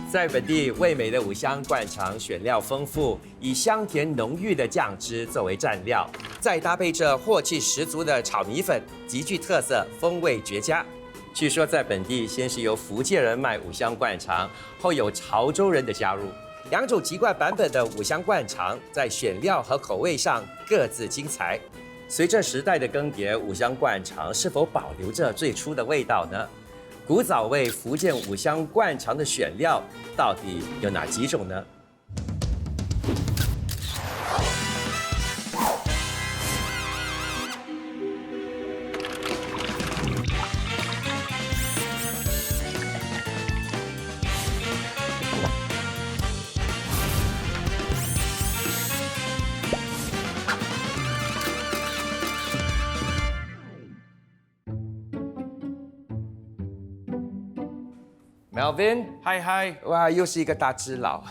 在本地味美的五香灌肠，选料丰富，以香甜浓郁的酱汁作为蘸料，再搭配着镬气十足的炒米粉，极具特色，风味绝佳。据说在本地先是由福建人卖五香灌肠，后有潮州人的加入，两种籍贯版本的五香灌肠在选料和口味上各自精彩。随着时代的更迭，五香灌肠是否保留着最初的味道呢？古早味福建五香灌肠的选料到底有哪几种呢？Melvin， 嗨嗨，哇，又是一个大只佬。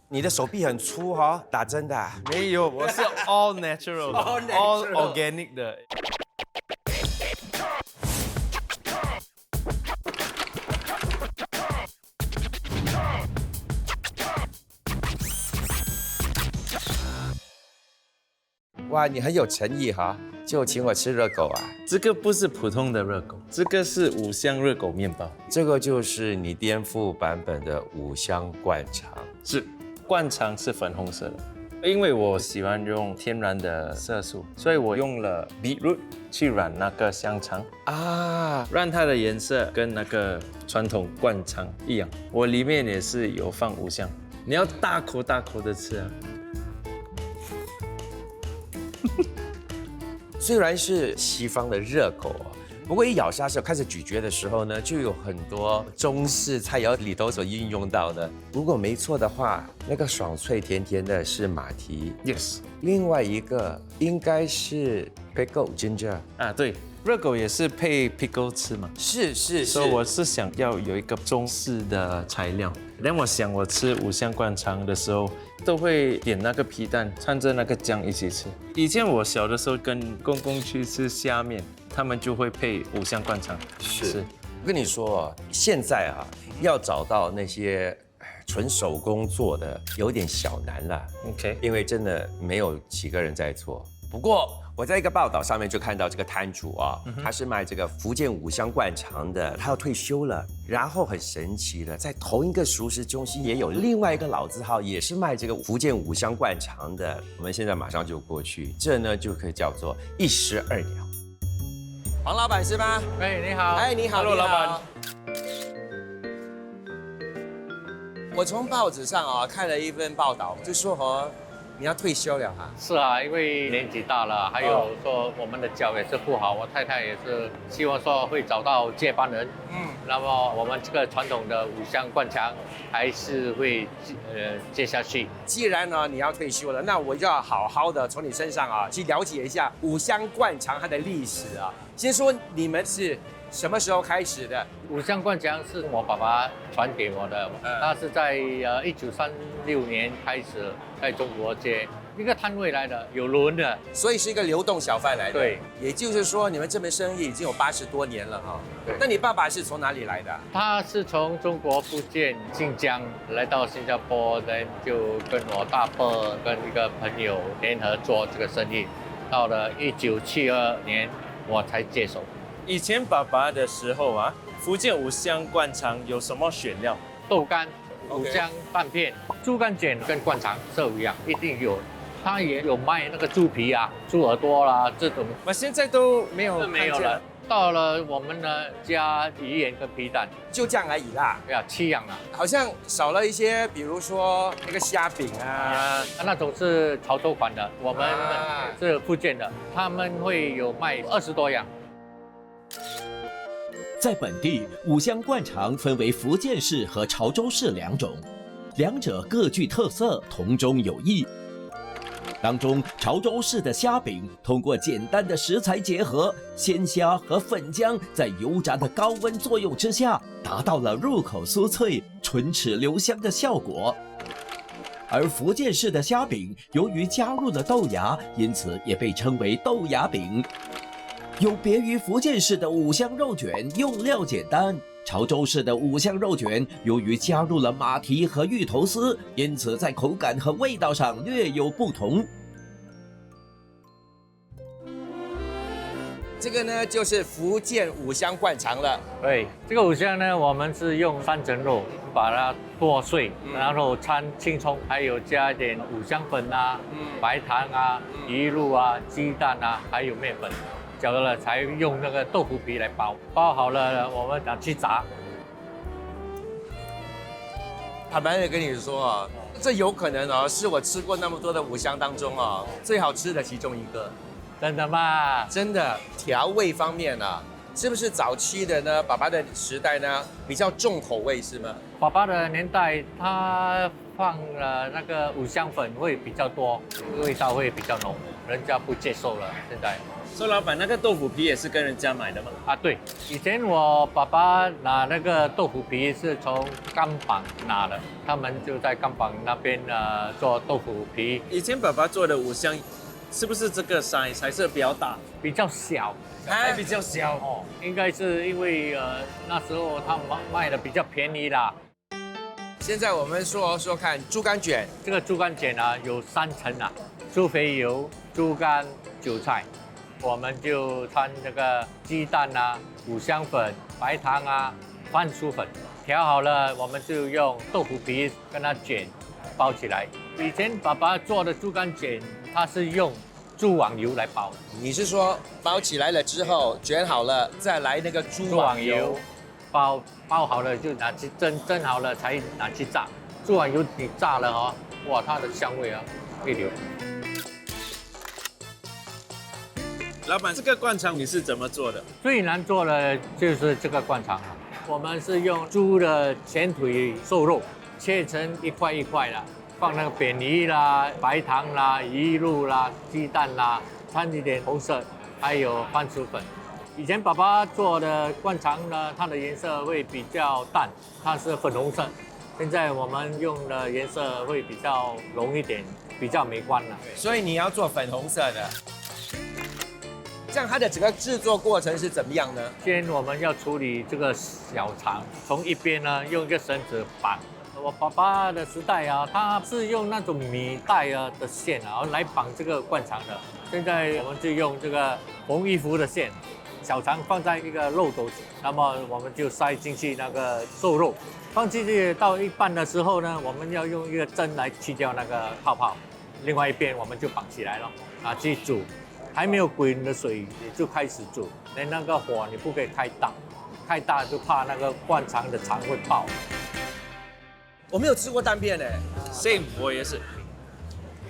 你的手臂很粗哦，打针的啊。没有，我是 all natural 的 All natural all organic 的。哇，你很有诚意哈，就请我吃热狗啊。这个不是普通的热狗，这个是五香热狗面包。这个就是你颠覆版本的五香灌肠。是，灌肠是粉红色的，因为我喜欢用天然的色素，所以我用了 beetroot 去染那个香肠啊，让它的颜色跟那个传统灌肠一样。我里面也是有放五香，你要大口大口的吃啊。虽然是西方的热狗啊，不过一咬下去开始咀嚼的时候呢，就有很多中式菜肴里头所运用到的。如果没错的话，那个爽脆甜甜的是马蹄 Yes， 另外一个应该是 pickle ginger 啊对，热狗也是配 pickle 吃嘛。是，所以我是想要有一个中式的材料。但我想我吃五香灌肠的时候，都会点那个皮蛋，掺着那个酱一起吃。以前我小的时候跟公公去吃虾面，他们就会配五香灌肠。是，我跟你说，现在啊，要找到那些纯手工做的，有点小难了。OK，因为真的没有几个人在做。不过我在一个报道上面就看到这个摊主啊，他是卖这个福建五香灌肠的，他要退休了。然后很神奇的，在同一个熟食中心也有另外一个老字号，也是卖这个福建五香灌肠的。我们现在马上就过去，这呢就可以叫做一石二鸟。黄老板是吗？哎，你好。哎，你好， Hello， 老板。我从报纸上啊看了一份报道，就说你要退休了哈。是啊，因为年纪大了，还有说我们的脚也是不好，我太太也是希望说会找到接班人。那么我们这个传统的五香灌肠还是会接下去。既然呢你要退休了，那我就要好好的从你身上啊去了解一下五香灌肠它的历史啊。先说你们是什么时候开始的？五香灌肠是我爸爸传给我的，他是在1936年开始在中国街一个摊位来的，有轮的，所以是一个流动小贩来的。对，也就是说你们这门生意已经有80多年了哈。对。那你爸爸是从哪里来的？他是从中国福建晋江来到新加坡，然后就跟我大伯跟一个朋友联合做这个生意，到了1972年我才接手。以前爸爸的时候啊，福建五香灌肠有什么选料？豆干、五香半片、猪肝卷跟灌肠都一样，一定有。他也有卖那个猪皮啊、猪耳朵啦这种，我现在都没有没有了。到了我们呢，加鱼盐跟皮蛋，就这样而已啦。呀，7样了。好像少了一些，比如说那个虾饼啊，那种是潮州款的，我们是福建的，他们会有卖20多样。在本地，五香灌肠分为福建式和潮州式两种，两者各具特色，同中有异。当中，潮州式的虾饼通过简单的食材结合，鲜虾和粉浆在油炸的高温作用之下，达到了入口酥脆、唇齿留香的效果。而福建式的虾饼由于加入了豆芽，因此也被称为豆芽饼。有别于福建式的五香肉卷，用料简单，潮州市的五香肉卷，由于加入了马蹄和芋头丝，因此在口感和味道上略有不同。这个呢就是福建五香灌肠了。对，这个五香呢，我们是用三层肉把它剁碎，然后掺青葱，还有加一点五香粉啊、白糖啊、鱼露啊、鸡蛋啊，还有面粉，搅了才用那个豆腐皮来包。包好了，我们拿去炸。坦白的跟你说啊，这有可能哦，是我吃过那么多的五香当中哦最好吃的其中一个。真的吗？真的，调味方面啊，是不是早期的呢？爸爸的时代呢比较重口味是吗？爸爸的年代，他放了那个五香粉会比较多，味道会比较浓，人家不接受了。现在周老板，那个豆腐皮也是跟人家买的吗？啊，对，以前我爸爸拿那个豆腐皮是从甘榜拿的，他们就在甘榜那边做豆腐皮，以前爸爸做的五香，是不是这个 size 还是比较大？比较小。还比较小。哦，应该是因为那时候他卖的比较便宜啦。现在我们说看猪肝卷，这个猪肝卷啊有3层啊，猪肥油、猪肝、韭菜，我们就掺这个鸡蛋啊、五香粉、白糖啊、番薯粉，调好了我们就用豆腐皮跟它卷包起来。以前爸爸做的猪肝卷，他是用猪网油来包。你是说包起来了之后卷好了，再来那个猪网油？包好了就拿去蒸好了才拿去炸。猪网油你炸了哦，哇，它的香味啊一流。老板，这个灌肠你是怎么做的？最难做的就是这个灌肠了。我们是用猪的前腿瘦肉切成一块一块的，放那个扁鱼啦、白糖啦、鱼露啦、鸡蛋啦，掺一点红色，还有番薯粉。以前爸爸做的灌肠呢，它的颜色会比较淡，它是粉红色。现在我们用的颜色会比较浓一点，比较美观了。所以你要做粉红色的。这样它的整个制作过程是怎么样呢？先我们要处理这个小肠，从一边呢用一个绳子绑。我爸爸的时代啊，他是用那种米袋的线啊来绑这个灌肠的。现在我们就用这个缝衣服的线，小肠放在一个漏斗，那么我们就塞进去那个瘦肉，放进去到一半的时候呢，我们要用一个针来去掉那个泡泡，另外一边我们就绑起来了，拿去煮。还没有滚的水你就开始煮，那个火你不可以开大，太大就怕那个灌肠的肠会爆。我没有吃过蛋片诶， Same， 我也是。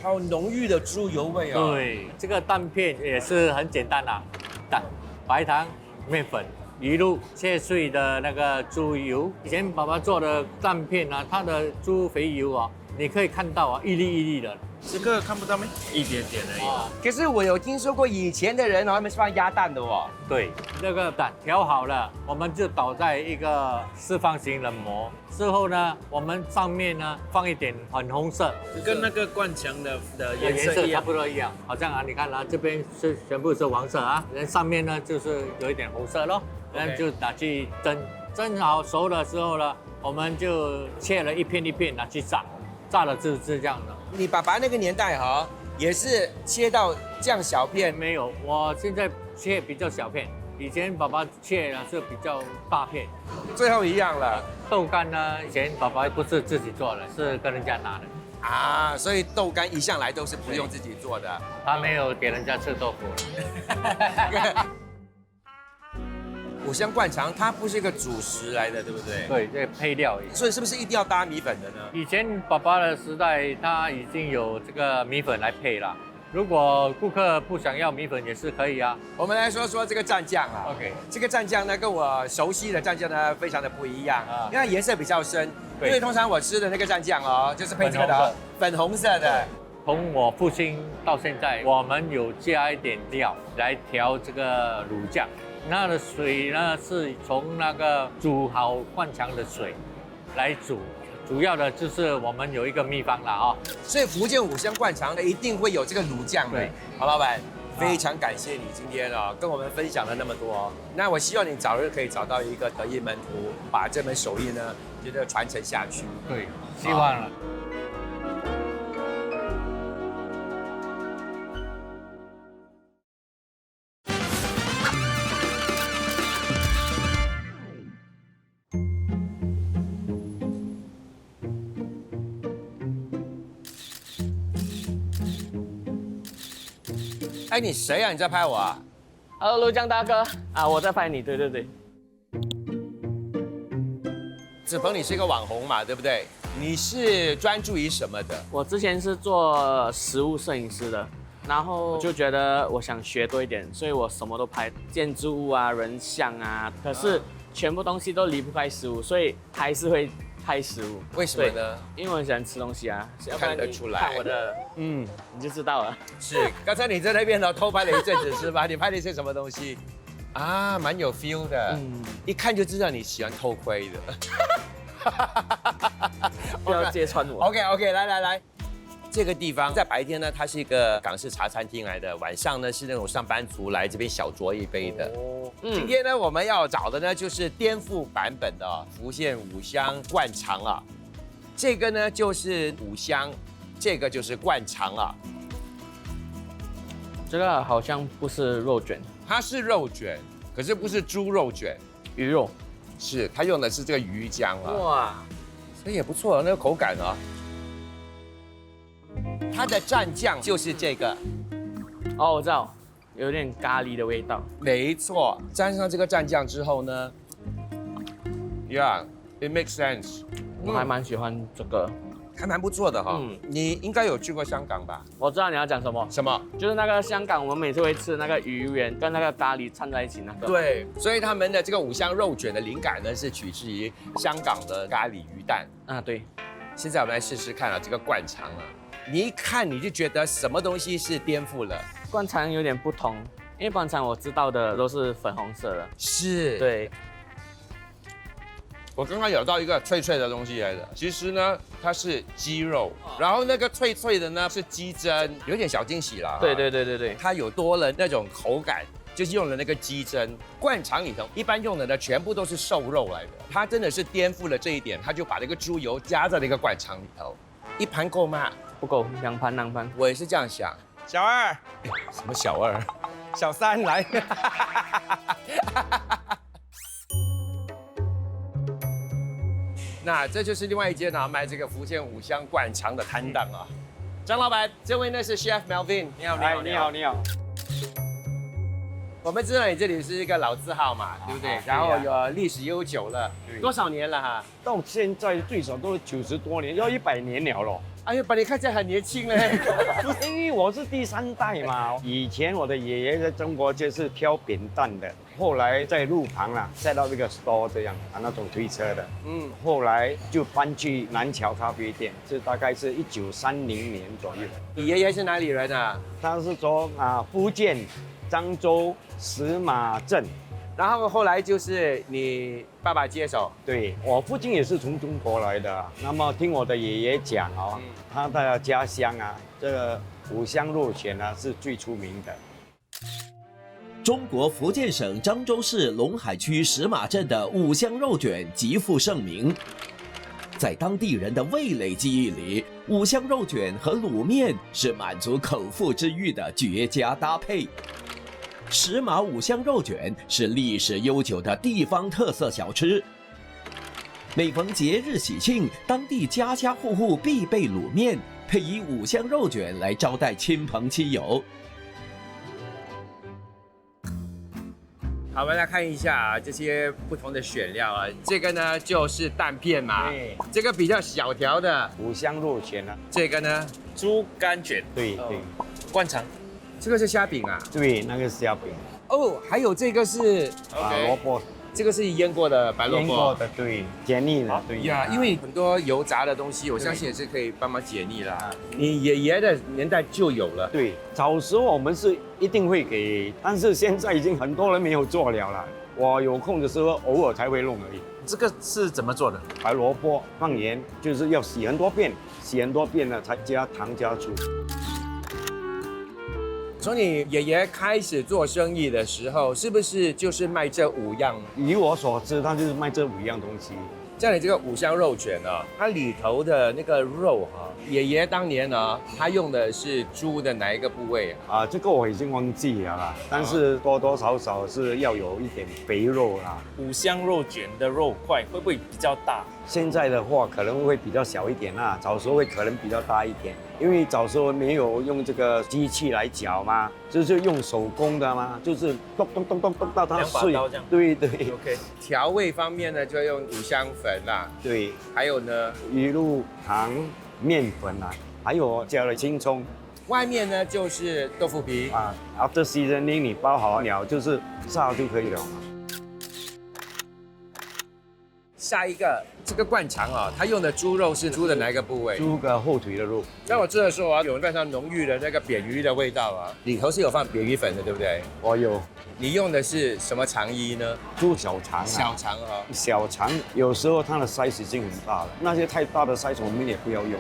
好浓郁的猪油味哦。对，这个蛋片也是很简单啦，蛋、白糖、面粉、鱼露、切碎的那个猪油。以前爸爸做的蛋片啊，它的猪肥油啊，你可以看到啊，一粒一粒的。这个看不到没？一点点而已。可是我有听说过以前的人他们是放鸭蛋的哦。对，那个蛋调好了，我们就倒在一个四方形的模。之后呢，我们上面呢放一点粉红色，跟那个灌肠的颜色一样，差不多一样。好像啊，你看啊，这边是全部是黄色啊，上面呢就是有一点红色咯。然后就拿去蒸，蒸好熟的时候呢，我们就切了一片一片拿去炸，炸了就是这样的。你爸爸那个年代哈，也是切到这样小片？没有，我现在切比较小片，以前爸爸切的是比较大片。最后一样了豆干呢，以前爸爸不是自己做的，是跟人家拿的。啊，所以豆干一向来都是不用自己做的。他没有给人家吃豆腐。五香灌肠它不是一个主食来的，对不对？对，这配料。所以是不是一定要搭米粉的呢？以前爸爸的时代，他已经有这个米粉来配了。如果顾客不想要米粉也是可以啊。我们来说说这个蘸酱啊。OK，这个蘸酱呢，跟我熟悉的蘸酱呢非常的不一样啊，因为它颜色比较深。对，因为通常我吃的那个蘸酱哦，就是配这个的粉红色的。从我父亲到现在，我们有加一点料来调这个卤酱。那的水呢，是从那个煮好灌肠的水来煮，主要的就是我们有一个秘方了啊。所以福建五香灌肠呢，一定会有这个卤酱的。对，郝老板，非常感谢你今天跟我们分享了那么多。那我希望你早日可以找到一个得意门徒，把这门手艺呢，觉得传承下去。对，希望了。哎，你谁啊？你在拍我啊？ Hello， 卢江大哥啊，我在拍你，对对对。子鹏，你是一个网红嘛，对不对？你是专注于什么的？我之前是做食物摄影师的，然后就觉得我想学多一点，所以我什么都拍，建筑物啊、人像啊，可是全部东西都离不开食物，所以还是会拍食物。为什么呢？因为我很喜欢吃东西啊，要不然看得出来看我的，你就知道了。是，刚才你在那边偷拍了一阵子是吧？你拍了一些什么东西？啊，蛮有 feel 的，一看就知道你喜欢偷窥的。不要揭穿我。OK， 来，这个地方在白天呢，它是一个港式茶餐厅来的，晚上呢是那种上班族来这边小酌一杯的。今天呢，我们要找的呢就是颠覆版本的福建五香灌肠啊。这个呢就是五香，这个就是灌肠啊。这个好像不是肉卷，它是肉卷，可是不是猪肉卷，鱼肉。是它用的是这个鱼浆啊。哇，所以也不错，那个口感啊。它的蘸酱就是这个。哦，我知道，有点咖喱的味道。没错，沾上这个蘸酱之后呢 ，Yeah，it makes sense。我还蛮喜欢这个。还蛮不错的哈。你应该有去过香港吧？我知道你要讲什么，什么？就是那个香港，我们每次会吃那个鱼圆跟那个咖喱掺在一起那个。对，所以他们的这个五香肉卷的灵感呢，是取自于香港的咖喱鱼蛋。啊，对。现在我们来试试看啊，这个灌肠啊，你一看你就觉得什么东西是颠覆了？灌肠有点不同，因为灌肠我知道的都是粉红色的。是。对。我刚刚咬到一个脆脆的东西来的，其实呢，它是鸡肉，然后那个脆脆的呢是鸡胗，有点小惊喜啦。对，它有多了那种口感，就是用了那个鸡胗。灌肠里头一般用的呢全部都是瘦肉来的，它真的是颠覆了这一点，它就把那个猪油加在那个灌肠里头，一盘够吗？不够，2盘。我也是这样想。小二，什么小二？小三来。那这就是另外一间卖这个福建五香灌肠的摊档啊。张老板，这位呢是 Chef Melvin， 你好。我们知道你这里是一个老字号嘛，对不对？然后有历史悠久了，多少年了哈？到现在最少都90多年，要100年了咯。哎呦，把你看起来很年轻嘞。因为我是第3代嘛，以前我的爷爷在中国就是挑扁担的，后来在路旁塞到这个 store 这样那种推车的，后来就搬去南桥咖啡店，这大概是1930年左右。你爷爷是哪里人啊？他是说福建漳州石马镇。然后后来就是你爸爸接手，对，我父亲也是从中国来的。那么听我的爷爷讲他的家乡这个五香肉卷是最出名的。中国福建省漳州市龙海区石马镇的五香肉卷极负盛名，在当地人的味蕾记忆里，五香肉卷和卤面是满足口腹之欲的绝佳搭配。石马五香肉卷是历史悠久的地方特色小吃，每逢节日喜庆，当地家家户户必备卤面，配以五香肉卷来招待亲朋戚友。好，我们来看一下这些不同的选料啊。这个呢就是蛋片嘛，这个比较小条的五香肉卷这个呢猪肝卷，对，灌肠。这个是虾饼啊？对，那个是虾饼。哦，还有这个是萝卜，这个是腌过的白萝卜。腌过的，对，解腻了，对呀，因为很多油炸的东西，我相信也是可以帮忙解腻啦。你爷爷的年代就有了。对，早时候我们是一定会给，但是现在已经很多人没有做了啦。我有空的时候偶尔才会弄而已。这个是怎么做的？白萝卜放盐，就是要洗很多遍，洗很多遍了才加糖加醋。从你爷爷开始做生意的时候，是不是就是卖这5样？以我所知，他就是卖这5样东西。像你这个五香肉卷啊，它里头的那个肉哈、爷爷当年呢，他用的是猪的哪一个部位啊？这个我已经忘记了啦，但是多多少少是要有一点肥肉啦。五香肉卷的肉块会不会比较大？现在的话可能会比较小一点啦，早时候会可能比较大一点，因为早时候没有用这个机器来搅嘛，就是用手工的嘛，就是咚咚咚咚咚到它碎。2把刀这样。对对 OK。调味方面呢，就用五香粉啦，对，还有呢，鱼露、糖、面粉啊，还有加了青葱外面呢就是豆腐皮。啊。After seasoning 你包好了就是炸就可以了嘛。下一个这个灌肠啊，它用的猪肉是猪的哪一个部位？猪的后腿的肉。让我吃的时候啊，有非常浓郁的那个扁鱼的味道啊，里头是有放扁鱼粉的，对不对？我有你用的是什么肠衣呢？猪小肠啊。小肠啊。小肠有时候它的 size 已经很大了，那些太大的 size 我们也不要用。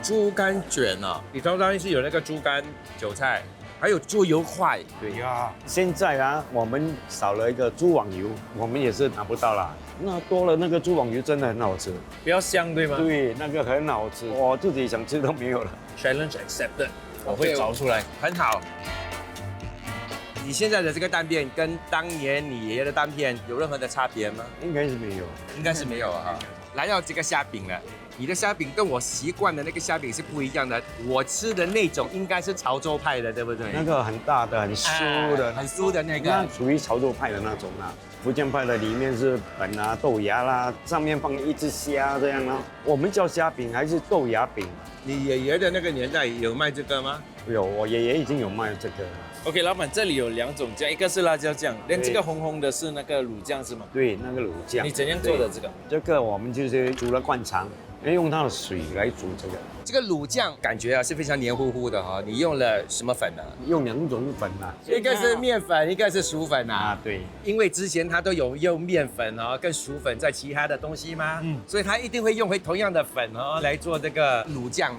猪肝卷啊，里头当然是有那个猪肝、韭菜，还有猪油块。对呀，现在啊，我们少了一个猪网油，我们也是拿不到啦。那多了那个猪网油真的很好吃，比较香，对吗？对，那个很好吃，我自己想吃都没有了。 Challenge accepted， 我会找出来。很好。你现在的这个蛋片跟当年你爷爷的蛋片有任何的差别吗？应该是没有，应该是没有啊。来到这个虾饼了，你的虾饼跟我习惯的那个虾饼是不一样的。我吃的那种应该是潮州派的，对不对？那个很大的、很酥的、很酥的那个那，属于潮州派的那种啦。福建派的里面是粉啊、豆芽啦，上面放一只虾这样啦。我们叫虾饼还是豆芽饼？你爷爷的那个年代有卖这个吗？有，我爷爷已经有卖这个。 OK， 老板，这里有2种酱，一个是辣椒酱，连对这个红红的是那个卤酱是吗？对，那个卤酱。你怎样做的这个？这个我们就是煮了灌肠，用它的水来煮这个。这个卤酱感觉啊是非常黏糊糊的哈。你用了什么粉呢？用2种粉啊。一个是面粉，一个是薯粉啊。啊，对。因为之前他都有用面粉哦跟薯粉在其他的东西嘛，所以他一定会用回同样的粉哦来做这个卤酱。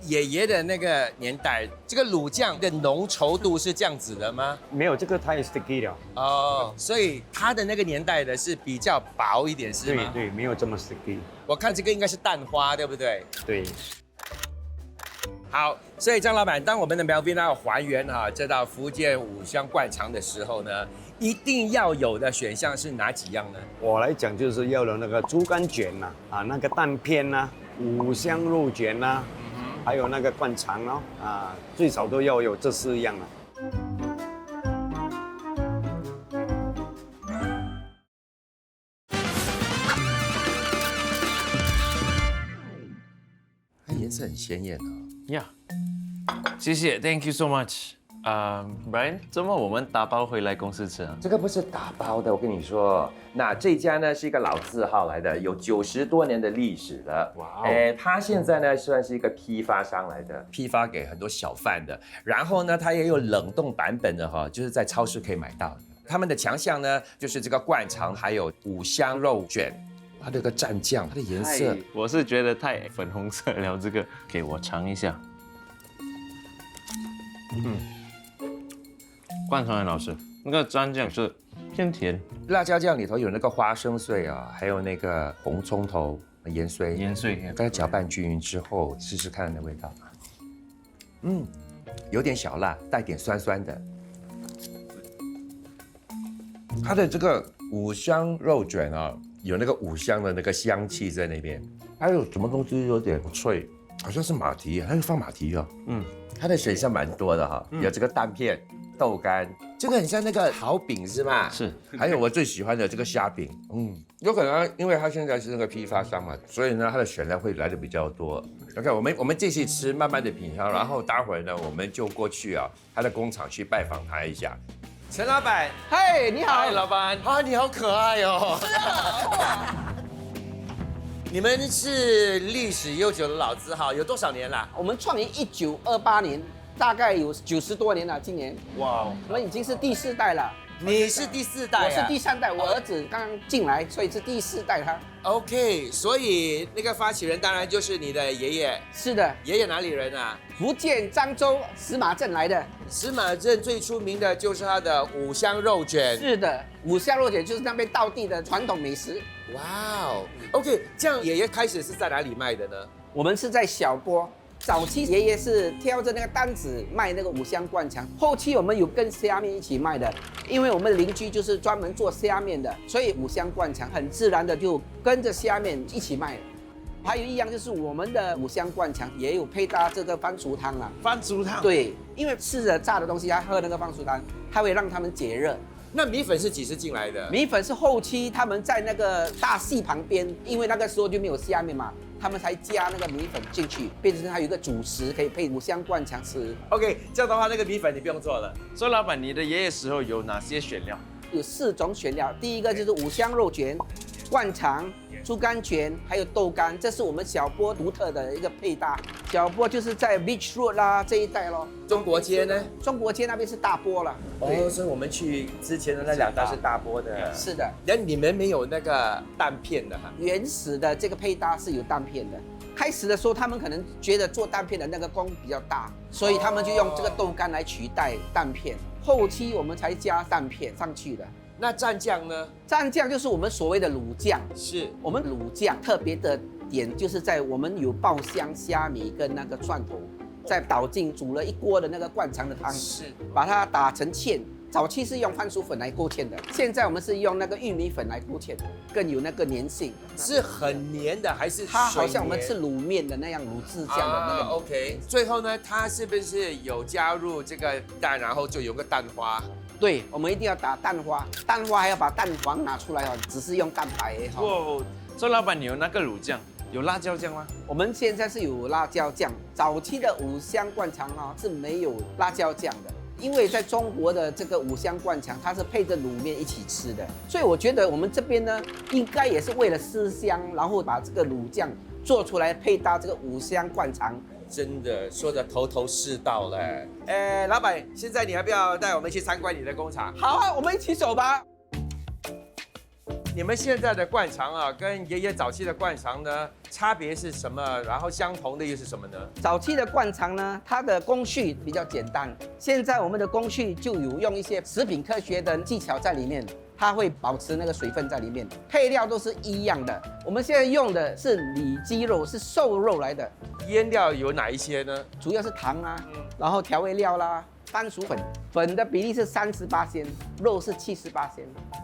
爷爷的那个年代，这个卤酱的浓稠度是这样子的吗？没有，这个太 sticky 了。哦，所以他的那个年代的是比较薄一点，是吗？对，没有这么 sticky。我看这个应该是蛋花，对不对？对。好，所以张老板，当我们的Melvin要还原这道福建五香灌肠的时候呢，一定要有的选项是哪几样呢？我来讲就是要了那个猪肝卷呐，那个蛋片呐，五香肉卷呐，还有那个灌肠哦，最少都要有这4样啊。它颜色很鲜艳哦。呀，谢谢 ，Thank you so much。Brian， 周末我们打包回来公司吃啊？这个不是打包的，我跟你说，那这家呢是一个老字号来的，有90多年的历史了。哇哦！它现在呢算是一个批发商来的，批发给很多小贩的。然后呢，它也有冷冻版本的哈，就是在超市可以买到的。他们的强项呢就是这个灌肠，还有五香肉卷。它这个蘸酱，它的颜色，我是觉得太粉红色了，这个给我尝一下。灌肠很好吃，那个蘸酱是偏甜，辣椒酱里头有那个花生碎啊，还有那个红葱头、盐碎，跟它搅拌均匀之后，试试看那味道。有点小辣，带点酸酸的。它的这个五香肉卷啊，有那个五香的那个香气在那边，还有什么东西有点脆，好像是马蹄，还有放马蹄啊。它的选项蛮多的哈，有这个蛋片。豆干，这个很像那个烤饼是吗？是。还有我最喜欢的这个虾饼，有可能因为它现在是那个批发商嘛，所以呢它的选量会来的比较多。OK， 我们继续吃，慢慢的品尝，然后待会儿呢我们就过去他的工厂去拜访他一下。陈老板，嘿，你好，嗨，老板。你好可爱哦。是啊。你们是历史悠久的老字号，有多少年了？我们创于1928年。大概有90多年了，今年。哇，我们已经是第4代了。你是第4代、啊，我是第3代，我儿子刚刚进来，所以是第4代他。OK， 所以那个发起人当然就是你的爷爷。是的，爷爷哪里人啊？福建漳州石马镇来的。石马镇最出名的就是它的五香肉卷。是的，五香肉卷就是那边道地的传统美食。哇哦 ，OK， 这样爷爷开始是在哪里卖的呢？我们是在小波。早期爷爷是挑着那个担子卖那个五香灌肠，后期我们有跟虾面一起卖的，因为我们的邻居就是专门做虾面的，所以五香灌肠很自然的就跟着虾面一起卖。还有一样就是我们的五香灌肠也有配搭这个番薯汤啊。番薯汤。对，因为吃着炸的东西，要喝那个番薯汤，它会让他们解热。那米粉是几时进来的？米粉是后期他们在那个大溪旁边，因为那个时候就没有虾面嘛，他们才加那个米粉进去，变成它有一个主食可以配五香灌肠吃。OK， 这样的话那个米粉你不用做了。所以老板，你的爷爷时候有哪些选料？有4种选料，第一个就是五香肉卷、灌肠、猪肝卷，还有豆干，这是我们小波独特的一个配搭。小波就是在 Beach Road 啦这一带咯。中国街呢？中国街那边是大波了。哦，所以我们去之前的那2大是大波的。是的。那你们没有那个蛋片的哈？原始的这个配搭是有蛋片的。开始的时候，他们可能觉得做蛋片的那个工比较大，所以他们就用这个豆干来取代蛋片。后期我们才加蛋片上去的。那蘸酱呢？蘸酱就是我们所谓的卤酱。是我们卤酱特别的点就是在我们有爆香虾米跟那个蒜头，再倒进煮了一锅的那个灌肠的汤，是把它打成芡。早期是用番薯粉来勾芡的，现在我们是用那个玉米粉来勾芡，更有那个粘性。是很黏的还是？它好像我们吃卤面的那样卤制酱的那个。OK， 最后呢，它是不是有加入这个蛋，然后就有个蛋花？对，我们一定要打蛋花，蛋花还要把蛋黄拿出来哦，只是用蛋白哈。哦，所以老板，你有那个卤酱，有辣椒酱吗？我们现在是有辣椒酱，早期的五香灌肠是没有辣椒酱的。因为在中国的这个五香灌肠，它是配着卤面一起吃的，所以我觉得我们这边呢，应该也是为了思乡，然后把这个卤酱做出来配搭这个五香灌肠。真的说的头头是道了。老板，现在你要不要带我们去参观你的工厂？好啊，我们一起走吧。你们现在的灌肠啊，跟爷爷早期的灌肠呢，差别是什么？然后相同的又是什么呢？早期的灌肠呢，它的工序比较简单，现在我们的工序就有用一些食品科学的技巧在里面，它会保持那个水分在里面，配料都是一样的。我们现在用的是里脊肉，是瘦肉来的。腌料有哪一些呢？主要是糖啊，然后调味料啦。番薯粉，粉的比例是38%，肉是78%，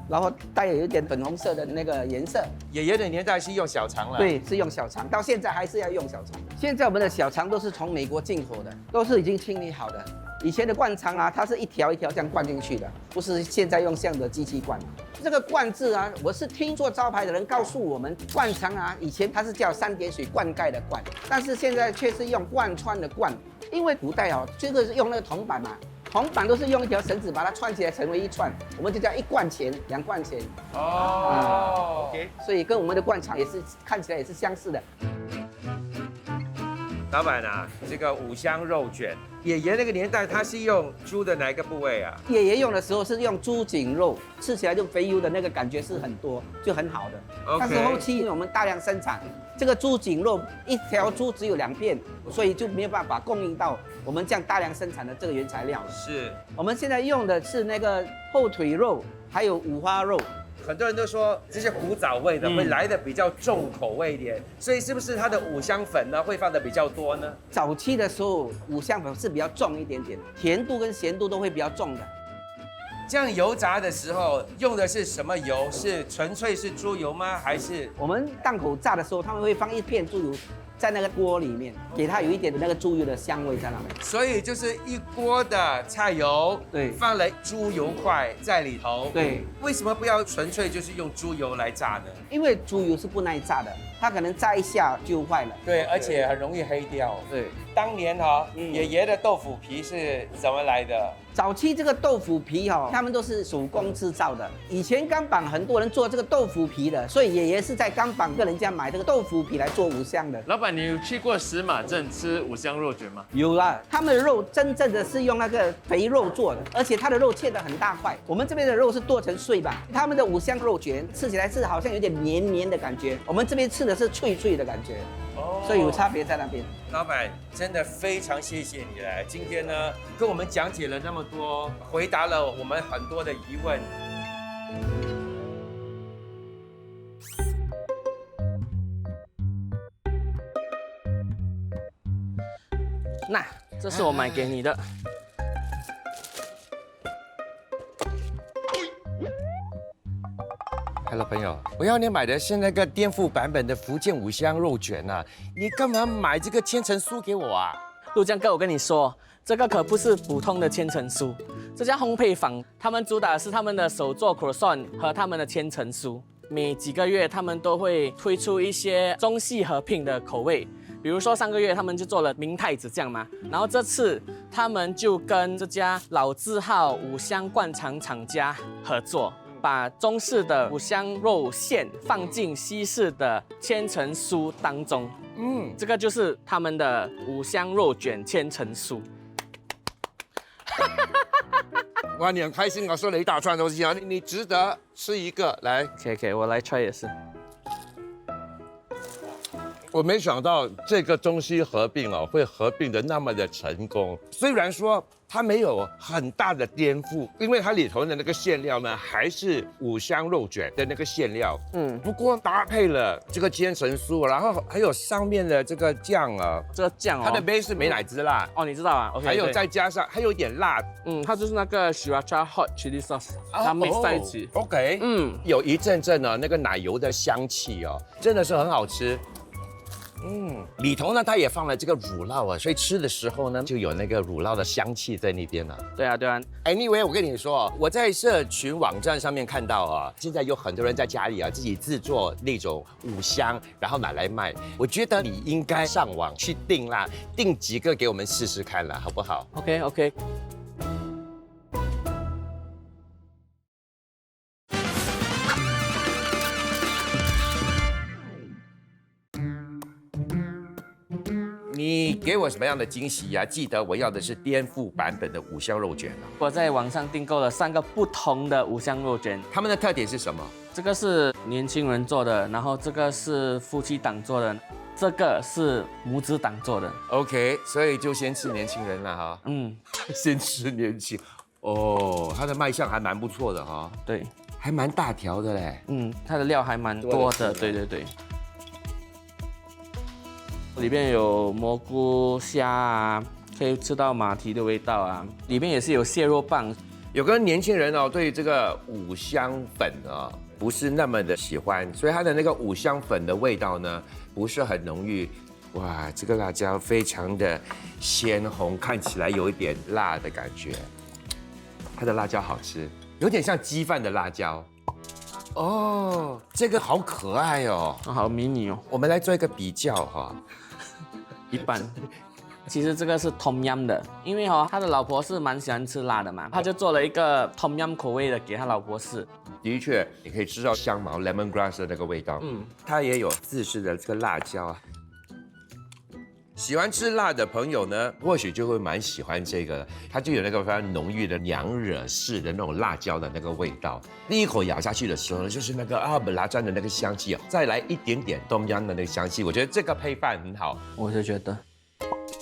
然后带有一点粉红色的那个颜色。爷爷的年代是用小肠了，对，是用小肠，到现在还是要用小肠。现在我们的小肠都是从美国进口的，都是已经清理好的。以前的灌肠啊，它是一条一条这样灌进去的，不是现在用这样的机器灌。这个灌字啊，我是听做招牌的人告诉我们，灌肠啊，以前它是叫3点水灌溉的灌，但是现在却是用贯穿的贯。因为古代哦，这个是用那个铜板嘛，铜板都是用一条绳子把它串起来成为一串，我们就叫1贯钱、2贯钱。哦，OK，所以跟我们的灌肠也是看起来也是相似的。老板啊，这个五香肉卷，爷爷那个年代他是用猪的哪一个部位啊？爷爷用的时候是用猪颈肉，吃起来就肥油的那个感觉是很多，就很好的。但是后期我们大量生产，这个猪颈肉一条猪只有2片，所以就没有办法供应到我们这样大量生产的这个原材料。是，我们现在用的是那个后腿肉，还有五花肉。很多人都说这些古早味的会来的比较重口味一点，所以是不是它的五香粉呢会放的比较多呢？早期的时候五香粉是比较重一点点，甜度跟咸度都会比较重的。这样油炸的时候用的是什么油？是纯粹是猪油吗？还是我们档口炸的时候，他们会放一片猪油在那个锅里面，给它有一点的那个猪油的香味在那边。所以就是一锅的菜油，对，放了猪油块在里头。对，为什么不要纯粹就是用猪油来炸呢？因为猪油是不耐炸的，它可能炸一下就坏了。对，而且很容易黑掉。对，当年爷爷的豆腐皮是怎么来的？早期这个豆腐皮他们都是手工制造的。以前钢板很多人做这个豆腐皮的，所以爷爷是在钢板跟人家买这个豆腐皮来做五香的。老板，你有去过石马镇吃五香肉卷吗？有啦，他们的肉真正的是用那个肥肉做的，而且它的肉切得很大块。我们这边的肉是剁成碎吧，他们的五香肉卷吃起来是好像有点绵绵的感觉，我们这边吃的是脆脆的感觉。所以有差别在那边。老板真的非常谢谢你来，今天呢跟我们讲解了那么多，回答了我们很多的疑问。那这是我买给你的。Hello， 朋友，我要你买的是那个颠覆版本的福建五香肉卷啊，你干嘛买这个千层酥给我啊？陆江哥，我跟你说，这个可不是普通的千层酥，这家烘焙坊他们主打的是他们的手做 croissant 和他们的千层酥。每几个月他们都会推出一些中西合并的口味，比如说上个月他们就做了明太子酱嘛，然后这次他们就跟这家老字号五香灌肠厂家合作，把中式的五香肉馅放进西式的千层酥当中。这个就是他们的五香肉卷千层酥。哇，你很开心啊，说了一大串东西啊，你值得吃一个来。OK， 我来 try 也是。我没想到这个中西合并哦，会合并的那么的成功。虽然说它没有很大的颠覆，因为它里头的那个馅料呢，还是五香肉卷的那个馅料。不过搭配了这个千层酥，然后还有上面的这个酱啊，这个酱它的杯是美乃滋辣，哦，你知道啊 ？OK， 还有对再加上还有一点辣，它就是那个 Sriracha Hot Chili Sauce，它 mix 在一起。 OK，有一阵阵呢那个奶油的香气哦，真的是很好吃。里头呢，它也放了这个乳酪啊，所以吃的时候呢，就有那个乳酪的香气在那边了。对啊，对啊。Anyway， 我跟你说，我在社群网站上面看到啊，现在有很多人在家里啊自己制作那种五香，然后拿来卖。我觉得你应该上网去订啦，订几个给我们试试看啦，好不好 OK。你给我什么样的惊喜呀？记得我要的是颠覆版本的五香肉卷啊。我在网上订购了3个不同的五香肉卷，他们的特点是什么？这个是年轻人做的，然后这个是夫妻档做的，这个是母子档做的。OK， 所以就先吃年轻人了哈。先吃年轻。哦，它的卖相还蛮不错的哈。对，还蛮大条的嘞。它的料还蛮多的。对。里面有蘑菇虾啊，可以吃到马蹄的味道啊。里面也是有蟹肉棒。有个年轻人哦，对这个五香粉啊不是那么的喜欢，所以它的那个五香粉的味道呢不是很浓郁。哇，这个辣椒非常的鲜红，看起来有一点辣的感觉。它的辣椒好吃，有点像鸡饭的辣椒。哦，这个好可爱哦，好迷你哦。我们来做一个比较哈。一般，其实这个是 Tom Yum 的，因为他的老婆是蛮喜欢吃辣的嘛，他就做了一个 Tom Yum 口味的给他老婆试。的确，你可以吃到香茅 lemongrass 的那个味道。它也有自制的这个辣椒啊。喜欢吃辣的朋友呢，或许就会蛮喜欢这个，它就有那个非常浓郁的娘惹式的那种辣椒的那个味道。第一口咬下去的时候呢，就是那个本拉蘸的那个香气啊，再来一点点冬阴的那个香气，我觉得这个配饭很好。我就觉得，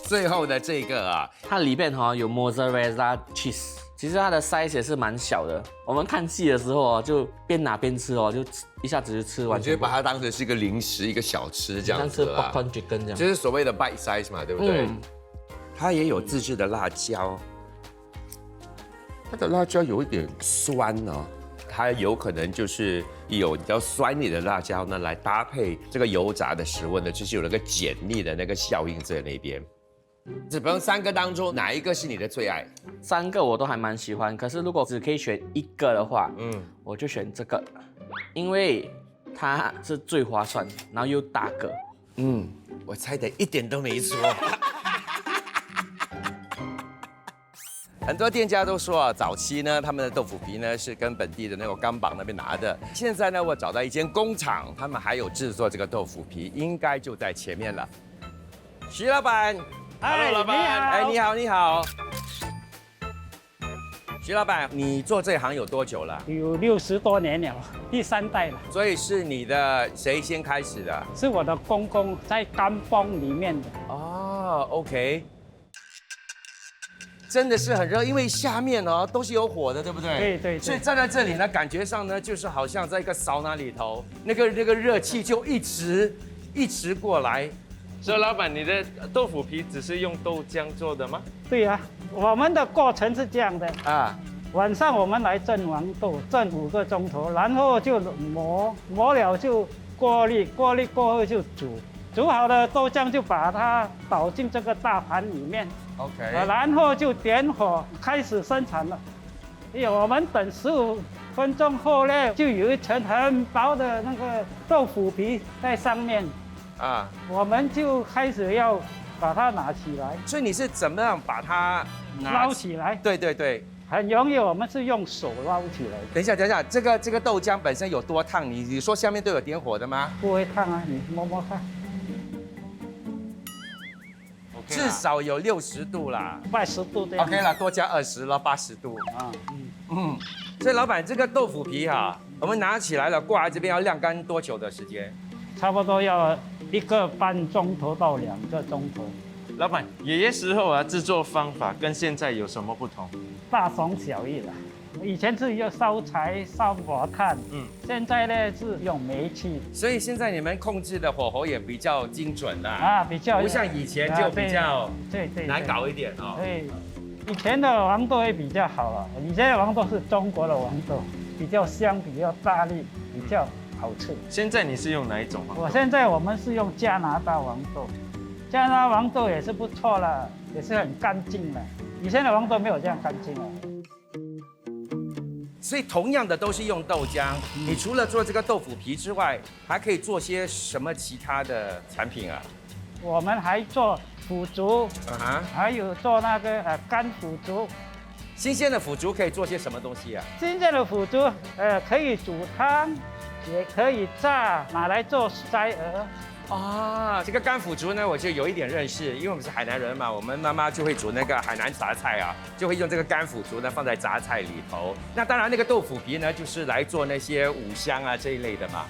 最后的这个啊，它里面有 mozzarella cheese， 其实它的 size 也是蛮小的。我们看戏的时候就边拿边吃就一下子就吃完。我觉得把它当成是一个零食、一个小吃这样子啦。像吃 popcorn chicken 这样，就是所谓的 bite size 嘛，对不对？它也有自制的辣椒，它的辣椒有一点酸哦，它有可能就是有比较酸一点的辣椒呢，来搭配这个油炸的食物呢，就是有那个解腻的那个效应在那边。只不用3个当中，哪一个是你的最爱？3个我都还蛮喜欢，可是如果只可以选1个的话，我就选这个，因为它是最划算，然后又大个。我猜的一点都没错。很多店家都说啊，早期呢，他们的豆腐皮呢是跟本地的那个钢榜那边拿的。现在呢，我找到一间工厂，他们还有制作这个豆腐皮，应该就在前面了。徐老板 ，Hello， 老板，哎，你好，你好。徐老板，你做这行有多久了？有60多年了，第3代了。所以是你的谁先开始的？是我的公公在干帮里面的。哦 ，OK。真的是很热，因为下面哦都是有火的，对不对？对对对。所以站在这里呢，感觉上呢，就是好像在一个桑拿里头，那个热气就一直过来。所以老板，你的豆腐皮只是用豆浆做的吗？对呀、我们的过程是这样的啊，晚上我们来蒸黄豆，蒸5个钟头，然后就磨了就过滤过后就煮，煮好的豆浆就把它倒进这个大盘里面。OK，然后就点火开始生产了。我们等15分钟后呢，就有一层很薄的那个豆腐皮在上面，啊，我们就开始要把它拿起来，所以你是怎么样把它捞起来？对对对，很容易，我们是用手捞起来。等一下，这个豆浆本身有多烫？你说下面都有点火的吗？不会烫啊，你摸摸看。至少有60度啦，80度这样。OK 了，多加20了，80度啊。所以老板，这个豆腐皮哈，我们拿起来了，挂在这边要晾干多久的时间？差不多要1个半钟头到2个钟头。老板，爷爷时候制作方法跟现在有什么不同？大同小异了。以前是用烧柴、烧火炭，现在呢是用煤气，所以现在你们控制的火候也比较精准了啊，比较不像以前就比较对难搞一点哦。对，以前的黄豆也比较好了，以前的黄豆是中国的黄豆，比较香、比较大粒、比较好吃。现在你是用哪一种黄豆？我们是用加拿大黄豆，加拿大黄豆也是不错了，也是很干净的。以前的黄豆没有这样干净了。所以同样的都是用豆浆，你除了做这个豆腐皮之外，还可以做些什么其他的产品啊？我们还做腐竹，还有做那个干腐竹。新鲜的腐竹可以做些什么东西啊？新鲜的腐竹，可以煮汤，也可以炸，拿来做筛鹅。啊，这个干腐竹呢，我就有一点认识，因为我们是海南人嘛，我们妈妈就会煮那个海南杂菜啊，就会用这个干腐竹呢放在杂菜里头。那当然，那个豆腐皮呢，就是来做那些五香啊这一类的嘛。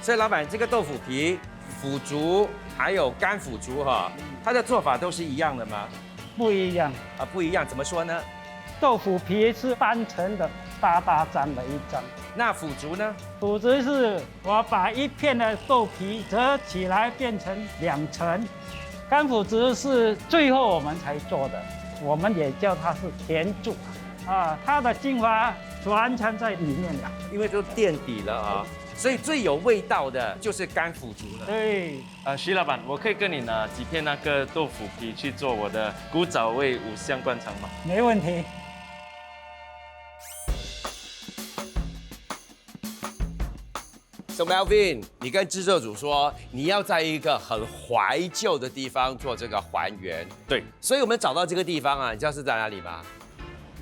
所以老板，这个豆腐皮、腐竹还有干腐竹哈，它的做法都是一样的吗？不一样啊，不一样，怎么说呢？豆腐皮是单层的，大张的一张。那腐竹呢？腐竹是我把一片的豆皮折起来变成2层，干腐竹是最后我们才做的，我们也叫它是甜竹啊，它的精华全藏在里面了，因为都垫底了啊，所以最有味道的就是干腐竹了。对，徐老板，我可以跟你拿几片那个豆腐皮去做我的古早味5香灌肠吗？没问题。So Melvin， 你跟制作组说你要在一个很怀旧的地方做这个还原，对，所以我们找到这个地方啊，你知道是在哪里吗？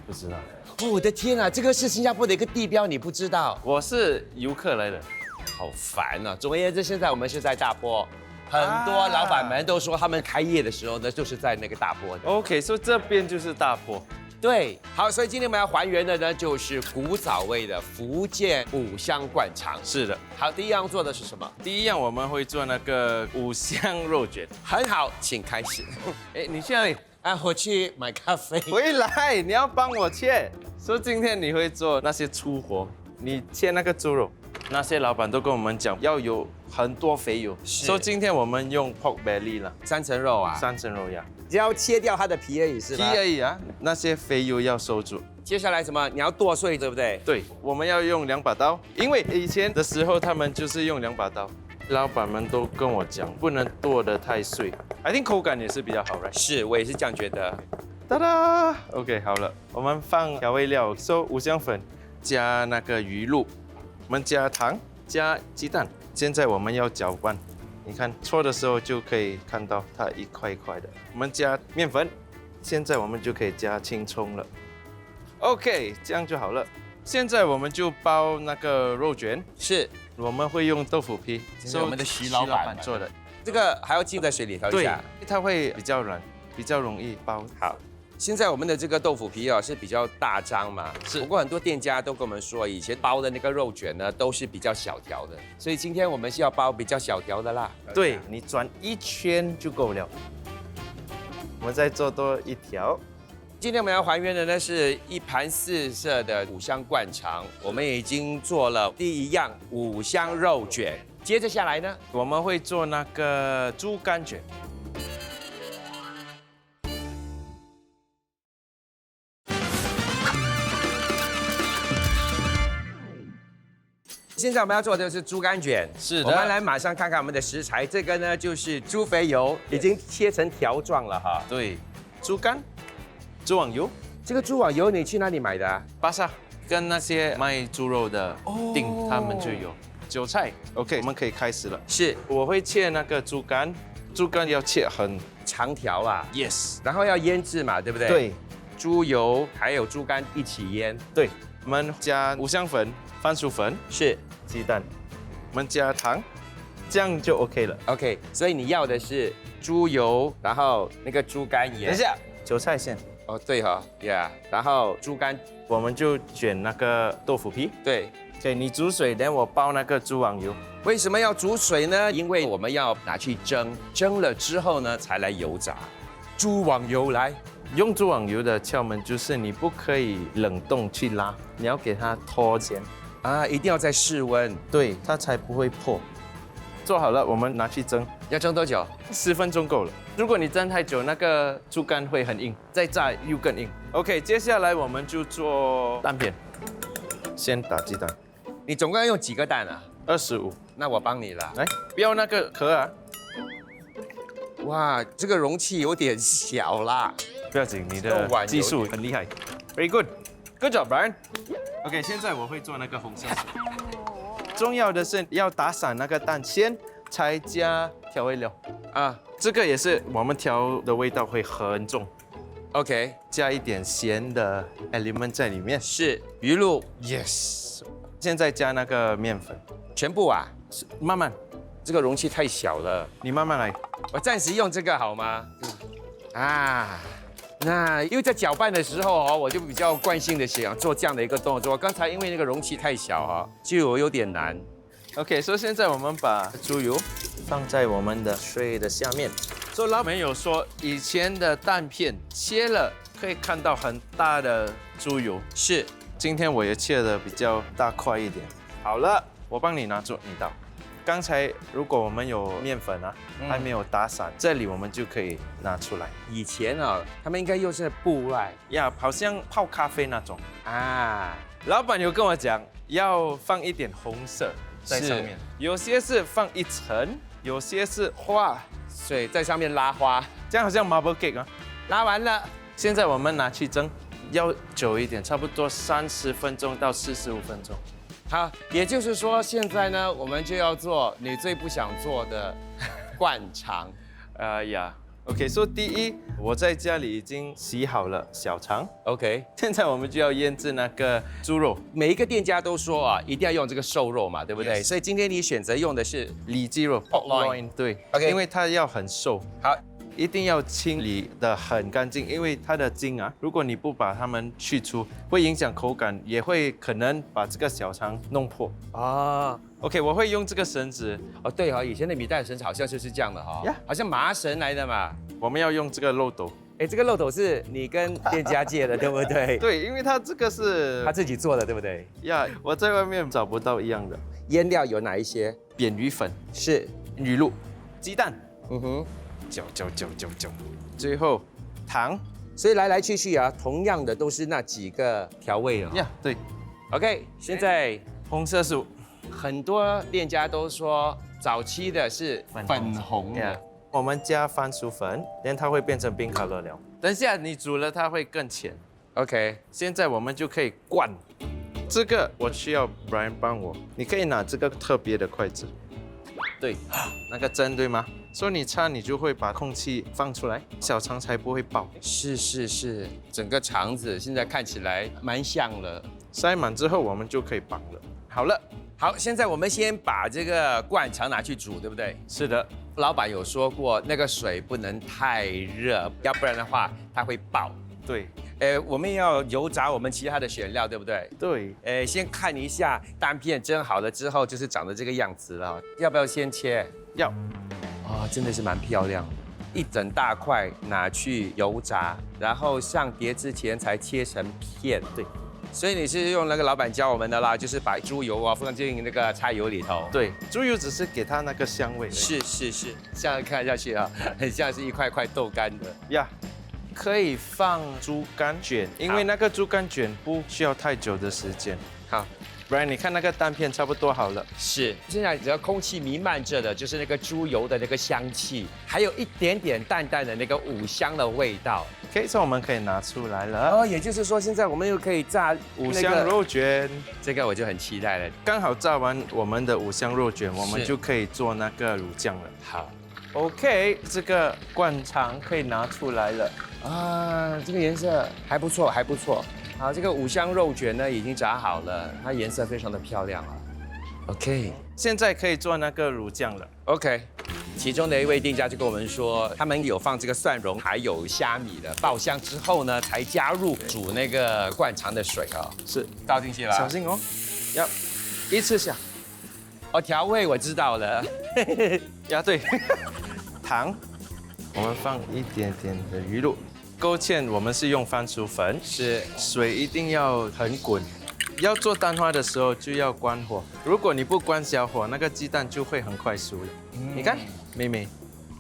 不知道。哦，我的天啊，这个是新加坡的一个地标，你不知道？我是游客来的，好烦啊！总而言之，现在我们是在大坡，很多老板们都说他们开业的时候呢，就是在那个大坡的。OK， 所以这边就是大坡。对，好，所以今天我们要还原的呢，就是古早味的福建5香灌肠。是的。好，第一样做的是什么？第一样我们会做那个5香肉卷。很好，请开始。哎，你去哪里？啊，我去买咖啡。回来，你要帮我切。说今天你会做那些粗活，你切那个猪肉，那些老板都跟我们讲要有很多肥油。说今天我们用 pork belly 了，3层肉啊，3层肉呀。只要切掉它的皮而已，是吧？皮而已啊，那些肥油要收住。接下来什么？你要剁碎，对不对？对，我们要用2把刀，因为以前的时候他们就是用2把刀。老板们都跟我讲，不能剁得太碎，I think 口感也是比较好，right？是，我也是这样觉得。哒哒 ，OK， 好了，我们放调味料，5香粉，加那个鱼露，我们加糖，加鸡蛋。现在我们要搅拌。你看搓的时候就可以看到它一块一块的。我们加面粉，现在我们就可以加青葱了。OK， 这样就好了。现在我们就包那个肉卷，是我们会用豆腐皮，是我们的徐老板做的。这个还要浸在水里头一对下。，它会比较软，比较容易包。好，现在我们的这个豆腐皮是比较大张嘛，是不过很多店家都跟我们说，以前包的那个肉卷呢都是比较小条的，所以今天我们是要包比较小条的啦。对，你转一圈就够了。我们再做多一条。今天我们要还原的呢是一盘4色的五香灌肠，我们已经做了第一样五香肉卷，接着下来呢，我们会做那个猪肝卷。现在我们要做的是猪肝卷，是的我们来马上看看我们的食材，这个呢就是猪肥油，已经切成条状了哈。对，猪肝、猪网油、这个猪网油你去哪里买的啊？巴萨跟那些卖猪肉的店，他们就有。韭菜 ，OK， 我们可以开始了。是我会切那个猪肝，猪肝要切很长条啦， ，yes，然后要腌制嘛，对不对？，对猪油还有猪肝一起腌，对，我们加五香粉、番薯粉、是鸡蛋，我们加糖，这样就 OK 了。 OK。所以你要的是猪油，然后那个猪肝盐。等一下，韭菜先，哦，对哈，Yeah，然后猪肝，我们就卷那个豆腐皮。对。对，你煮水，等我包那个猪网油。为什么要煮水呢？因为我们要拿去蒸，蒸了之后呢才来油炸。猪网油来，用猪网油的窍门就是你不可以冷冻去拉，你要给它脱咸，啊，一定要在室温。对，它才不会破。做好了，我们拿去蒸，要蒸多久10分钟够了。如果你蒸太久，那个猪肝会很硬，再炸又更硬。OK， 接下来我们就做蛋片，先打鸡蛋你总共要用几个蛋啊？ ，25，那我帮你了。来，不要那个壳啊，哇，这个容器有点小啦。不要紧，你这个碗有的技术很厉害，Very good job, Brian。OK， 现在我会做那个红香水。重要的是要打散那个蛋先，才加调味料啊。这个也是我们调的味道会很重。OK，加一点咸的 element 在里面。是鱼露， Yes。现在加那个面粉，全部啊。慢慢，这个容器太小了，你慢慢来。我暂时用这个好吗？啊，那因为在搅拌的时候我就比较惯性的想做这样的一个动作。刚才因为那个容器太小就有点难。OK， 所以现在我们把猪油放在我们的水的下面。所以老板有说，以前的蛋片切了可以看到很大的猪油，是。今天我也切的比较大块一点。好了，我帮你拿住你倒。刚才如果我们有面粉还没有打散，这里我们就可以拿出来。以前他们应该用是布外呀，好像泡咖啡那种啊。老板有跟我讲，要放一点红色在上面，有些是放一层，有些是花水在上面拉花，这样好像 marble cake 啊。拉完了，现在我们拿去蒸，要久一点，差不多30分钟到45分钟。好，也就是说现在呢，我们就要做你最不想做的灌肠。呀，OK， 所以第一，我在家里已经洗好了小肠 ，OK， 现在我们就要腌制那个猪肉。每一个店家都说一定要用这个瘦肉嘛，对不对？ Yes. 所以今天你选择用的是里脊肉 pork loin， 对 OK 因为它要很瘦。好。一定要清理的很干净，因为它的筋如果你不把它们去除，会影响口感，也会可能把这个小肠弄破。OK， 我会用这个绳子。对以前的米袋绳好像就是这样的好像麻绳来的嘛。我们要用这个漏斗。这个漏斗是你跟店家借的，对不对？对，因为它这个是他自己做的，对不对？呀，我在外面找不到一样的。腌料有哪一些？扁鱼粉是，鱼露、鸡蛋，搅，最后糖。所以来来去去同样的都是那几个调味呀，对。 OK， 现在红色是很多店家都说早期的是粉红的，我们加番薯粉，然后它会变成冰可乐了。等一下你煮了它会更浅。OK， 现在我们就可以灌。这个我需要 Brian 帮我，你可以拿这个特别的筷子。对，那个针对吗？所以你插你就会把空气放出来，小肠才不会爆。是，整个肠子现在看起来蛮像了。塞满之后我们就可以绑了。好了，好，现在我们先把这个灌肠拿去煮，对不对？是的，老板有说过，那个水不能太热，要不然的话它会爆。对，我们要油炸我们其他的选料，对不对？对，先看一下单片蒸好了之后，就是长得这个样子了。要不要先切？要。真的是蛮漂亮的，一整大块拿去油炸，然后上碟之前才切成片。对，所以你是用那个老板教我们的啦，就是把猪油放进那个菜油里头。对，猪油只是给它那个香味。是，这样看下去啊，很像是一块块豆干的呀。可以放猪肝卷，因为那个猪肝卷不需要太久的时间。好。不然你看那个单片差不多好了。是，现在只要空气弥漫着的，就是那个猪油的那个香气，还有一点点淡淡的那个五香的味道。OK， 所以我们可以拿出来了。也就是说，现在我们又可以炸五香肉卷，这个我就很期待了。刚好炸完我们的五香肉卷，我们就可以做那个乳酱了。好 ，OK， 这个灌肠可以拿出来了。这个颜色还不错，还不错。好，这个五香肉卷呢已经炸好了，它颜色非常的漂亮啊。OK， 现在可以做那个乳酱了。OK， 其中的一位店家就跟我们说，他们有放这个蒜蓉还有虾米的，爆香之后呢，才加入煮那个灌肠的水啊。是，倒进去了，小心哦，要一次下。调味我知道了。呀，对，糖，我们放一点点的鱼露。勾芡我们是用番薯粉，是水一定要很滚，要做蛋花的时候就要关火，如果你不关小火，那个鸡蛋就会很快熟了。你看，妹妹，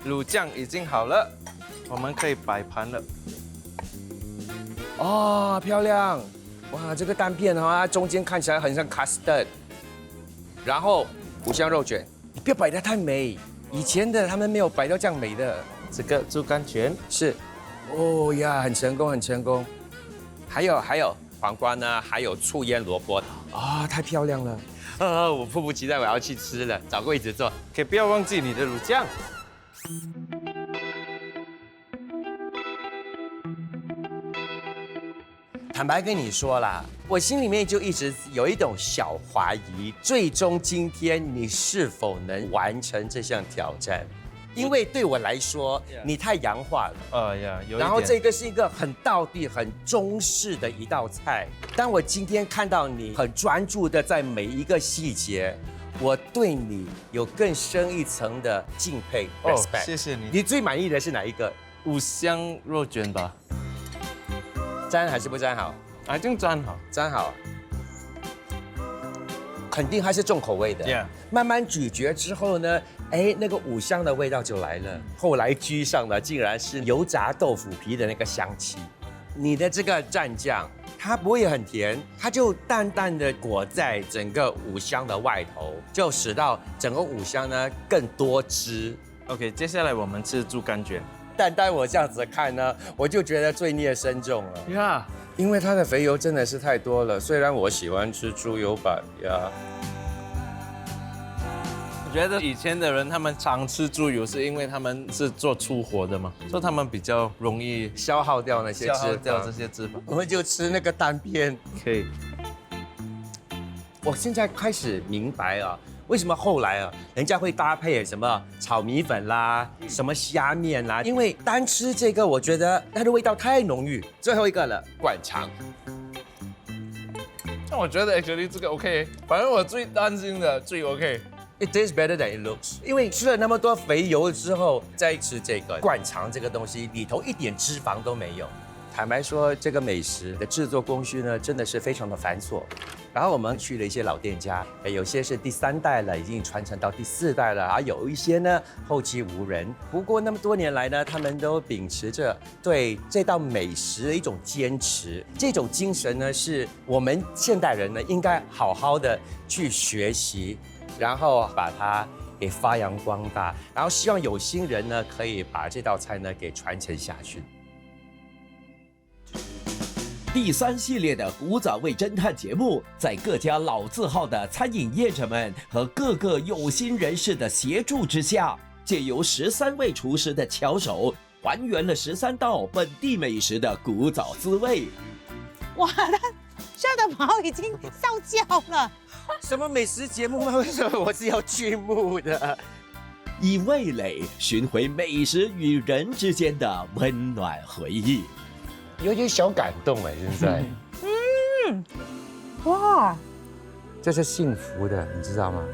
乳酱已经好了，我们可以摆盘了。漂亮！哇，这个蛋片它中间看起来很像 custard， 然后五香肉卷，你不要摆得太美，以前的他们没有摆到这样美的。这个猪肝卷是。很成功，很成功。还有黄瓜呢，还有醋腌萝卜太漂亮了。我迫不及待我要去吃了，找个位置坐。可以不要忘记你的乳酱。坦白跟你说啦，我心里面就一直有一种小怀疑，最终今天你是否能完成这项挑战？因为对我来说，你太洋化了。有一点。然后这个是一个很道地、很中式的一道菜。当我今天看到你很专注的在每一个细节，我对你有更深一层的敬佩 respect。谢谢你。你最满意的是哪一个？五香肉卷吧。沾还是不沾好？一定沾好，沾好。肯定它是重口味的。Yeah。慢慢咀嚼之后呢，那个五香的味道就来了。后来居上的竟然是油炸豆腐皮的那个香气。你的这个蘸酱，它不会很甜，它就淡淡的裹在整个五香的外头，就使到整个五香呢更多汁。OK， 接下来我们吃猪肝卷。但我这样子看呢，我就觉得罪孽深重了。呀，因为它的肥油真的是太多了。虽然我喜欢吃猪油版呀。我觉得以前的人他们常吃猪油，是因为他们是做粗活的嘛，所以他们比较容易消耗掉那些脂肪。我们就吃那个单片。可以。我现在开始明白啊，为什么后来啊，人家会搭配什么炒米粉啦，什么虾面啦，因为单吃这个，我觉得它的味道太浓郁。最后一个了，灌肠。但我觉得 actually 这个 OK， 反正我最担心的最 OK。It tastes better than it looks。因为吃了那么多肥油之后，再吃这个灌肠这个东西，里头一点脂肪都没有。坦白说，这个美食的制作工序呢，真的是非常的繁琐。然后我们去了一些老店家，有些是第3代了，已经传承到第4代了，而有一些呢后继无人。不过那么多年来呢，他们都秉持着对这道美食的一种坚持，这种精神呢，是我们现代人呢应该好好的去学习，然后把它给发扬光大，然后希望有心人呢可以把这道菜呢给传承下去。第3系列的古早味侦探节目，在各家老字号的餐饮业者们和各个有心人士的协助之下，借由13位厨师的巧手，还原了13道本地美食的古早滋味。哇，他笑的毛已经烧焦了。什么美食节目吗？为什么我是要剧目的？以味蕾寻回美食与人之间的温暖回忆。有点小感动哎，现在。哇，这是幸福的，你知道吗？